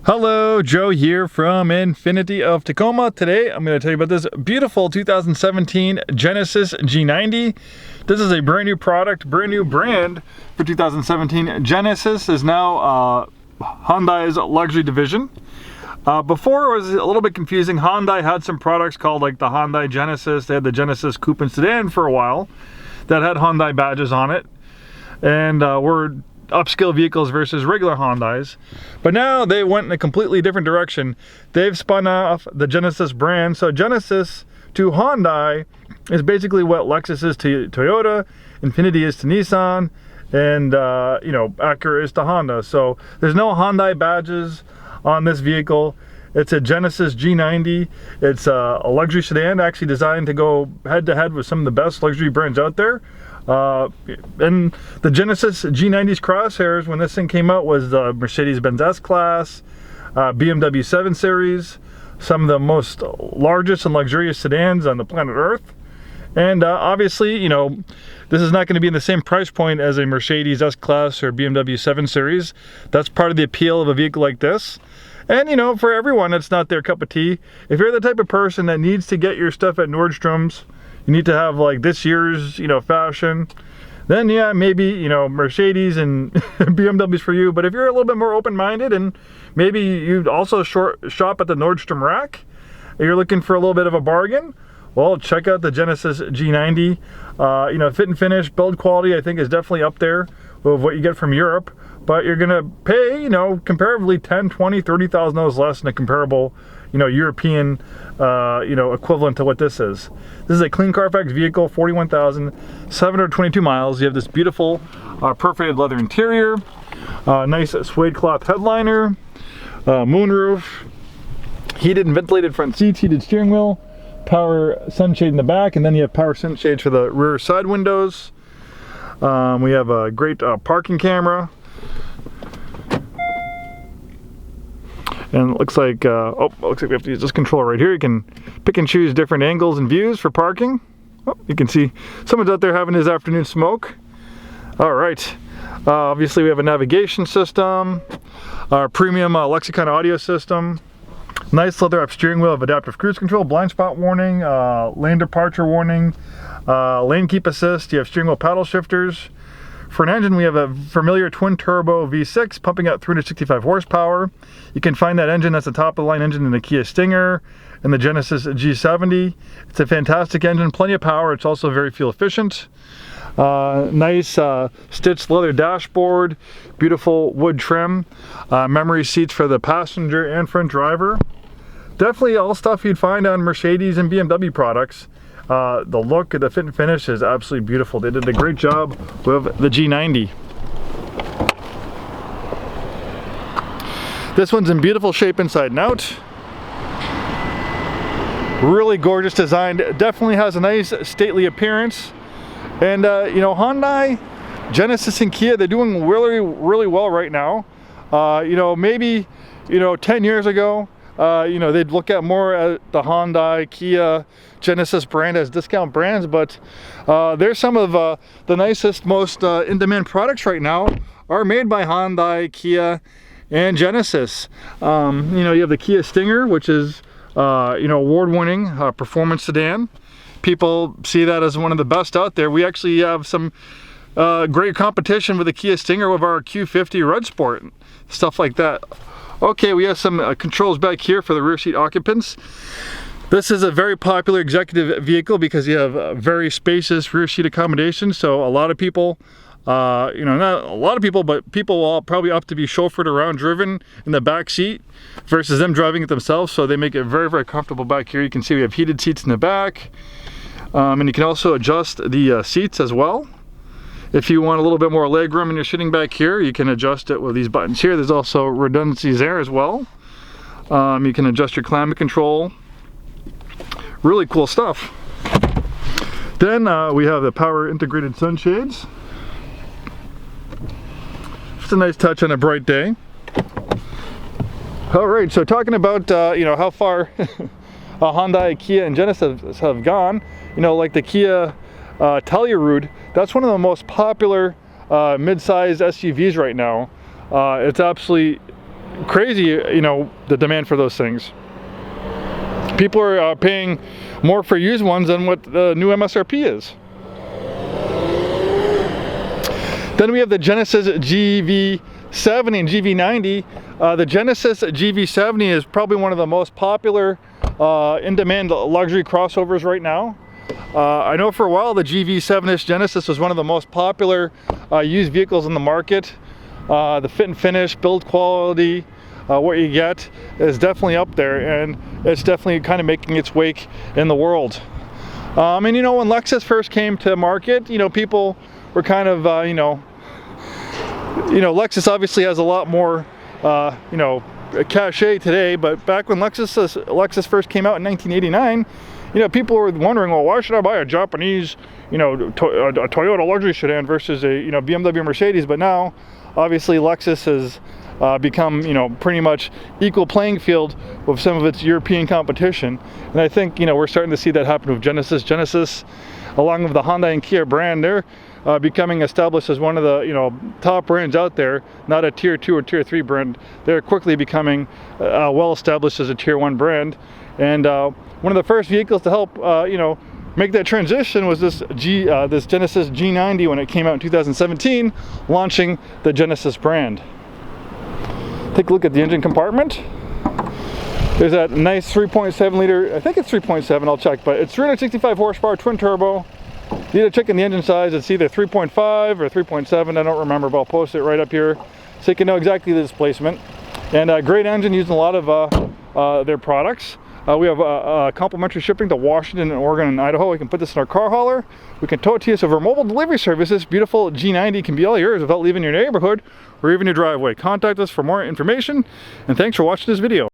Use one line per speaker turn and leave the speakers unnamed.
Hello, Joe here from Infiniti of Tacoma. Today I'm going to tell you about this beautiful 2017 Genesis G90. This is a brand new product, brand new brand for 2017. Genesis is now Hyundai's luxury division. Before it was a little bit confusing. Hyundai had some products called like the Hyundai Genesis. They had the Genesis Coupe and Sedan for a while that had Hyundai badges on it, and were upscale vehicles versus regular Hyundais. But now they went in a completely different direction. They've spun off the Genesis brand. So Genesis to Hyundai is basically what Lexus is to Toyota, Infiniti is to Nissan, and Acura is to Honda. So there's no Hyundai badges on this vehicle. It's a Genesis G90. It's a luxury sedan, actually designed to go head to head with some of the best luxury brands out there. And the Genesis G90's crosshairs when this thing came out was the Mercedes-Benz S-Class, BMW 7 Series, some of the most largest and luxurious sedans on the planet Earth. And obviously, this is not going to be in the same price point as a Mercedes S-Class or BMW 7 Series. That's part of the appeal of a vehicle like this. And for everyone, it's not their cup of tea. If you're the type of person that needs to get your stuff at Nordstrom's, you need to have like this year's fashion, then yeah, maybe Mercedes and BMWs for you. But if you're a little bit more open-minded and maybe you also shop at the Nordstrom rack, you're looking for a little bit of a bargain, well, check out the Genesis G90. Fit and finish, build quality, I think is definitely up there with what you get from Europe. But you're gonna pay, comparably $10,000, $20,000, $30,000 less than a comparable, European, equivalent to what this is. This is a clean Carfax vehicle, 41,722 miles. You have this beautiful perforated leather interior, nice suede cloth headliner, moonroof, heated and ventilated front seats, heated steering wheel, power sunshade in the back, and then you have power sunshades for the rear side windows. We have a great parking camera. And it looks like we have to use this controller right here. You can pick and choose different angles and views for parking. Oh, you can see someone's out there having his afternoon smoke. All right. Obviously, we have a navigation system, our premium Lexicon Audio System, nice leather-wrapped steering wheel of adaptive cruise control, blind spot warning, lane departure warning, lane keep assist. You have steering wheel paddle shifters. For an engine, we have a familiar twin-turbo V6 pumping out 365 horsepower. You can find that engine, that's the top-of-the-line engine in the Kia Stinger and the Genesis G70. It's a fantastic engine, plenty of power. It's also very fuel efficient. Nice stitched leather dashboard, beautiful wood trim, memory seats for the passenger and front driver. Definitely all stuff you'd find on Mercedes and BMW products. The look, the fit and finish is absolutely beautiful. They did a great job with the G90. This one's in beautiful shape inside and out. Really gorgeous design. Definitely has a nice stately appearance. And Hyundai, Genesis, and Kia, they're doing really, really well right now. Maybe 10 years ago, they'd look at more at the Hyundai, Kia, Genesis brand as discount brands, but there's some of the nicest, most in-demand products right now are made by Hyundai, Kia, and Genesis. You have the Kia Stinger, which is award-winning performance sedan. People see that as one of the best out there. We actually have some great competition with the Kia Stinger with our Q50 Red Sport, stuff like that. Okay, we have some controls back here for the rear seat occupants. This is a very popular executive vehicle because you have very spacious rear seat accommodations. So a lot of people, not a lot of people, but people will probably opt to be chauffeured around, driven in the back seat versus them driving it themselves. So they make it very, very comfortable back here. You can see we have heated seats in the back. And you can also adjust the seats as well. If you want a little bit more leg room and you're sitting back here, you can adjust it with these buttons here. There's also redundancies there as well. You can adjust your climate control. Really cool stuff. Then we have the power integrated sunshades. Just a nice touch on a bright day. All right, so talking about how far Hyundai, Kia, and Genesis have gone, like the Kia Telluride, that's one of the most popular mid-sized SUVs right now. It's absolutely crazy, you know, the demand for those things. People are paying more for used ones than what the new MSRP is. Then we have the Genesis GV70 and GV90. The Genesis GV70 is probably one of the most popular in-demand luxury crossovers right now. I know for a while the GV7-ish Genesis was one of the most popular used vehicles in the market. The fit and finish, build quality, what you get is definitely up there, and it's definitely kind of making its wake in the world. And you know, when Lexus first came to market, you know, people were kind of, you know, Lexus obviously has a lot more, you know, cachet today, but back when Lexus first came out in 1989, you know, people were wondering, well, why should I buy a Japanese, you know, a Toyota luxury sedan versus a, you know, BMW Mercedes? But now, obviously, Lexus has become, you know, pretty much equal playing field with some of its European competition. And I think, you know, we're starting to see that happen with Genesis. Genesis, along with the Honda and Kia brand, they're becoming established as one of the, you know, top brands out there, not a tier 2 or tier 3 brand. They're quickly becoming well established as a tier 1 brand. And one of the first vehicles to help, you know, make that transition was this Genesis G90 when it came out in 2017, launching the Genesis brand. Take a look at the engine compartment. There's that nice 3.7 liter, I think it's 3.7, I'll check, but it's 365 horsepower twin turbo. You need to check in the engine size, it's either 3.5 or 3.7, I don't remember, but I'll post it right up here so you can know exactly the displacement. And a great engine using a lot of their products. We have complimentary shipping to Washington, and Oregon, and Idaho. We can put this in our car hauler. We can tow it to you. So for mobile delivery services, beautiful G90 can be all yours without leaving your neighborhood or even your driveway. Contact us for more information, and thanks for watching this video.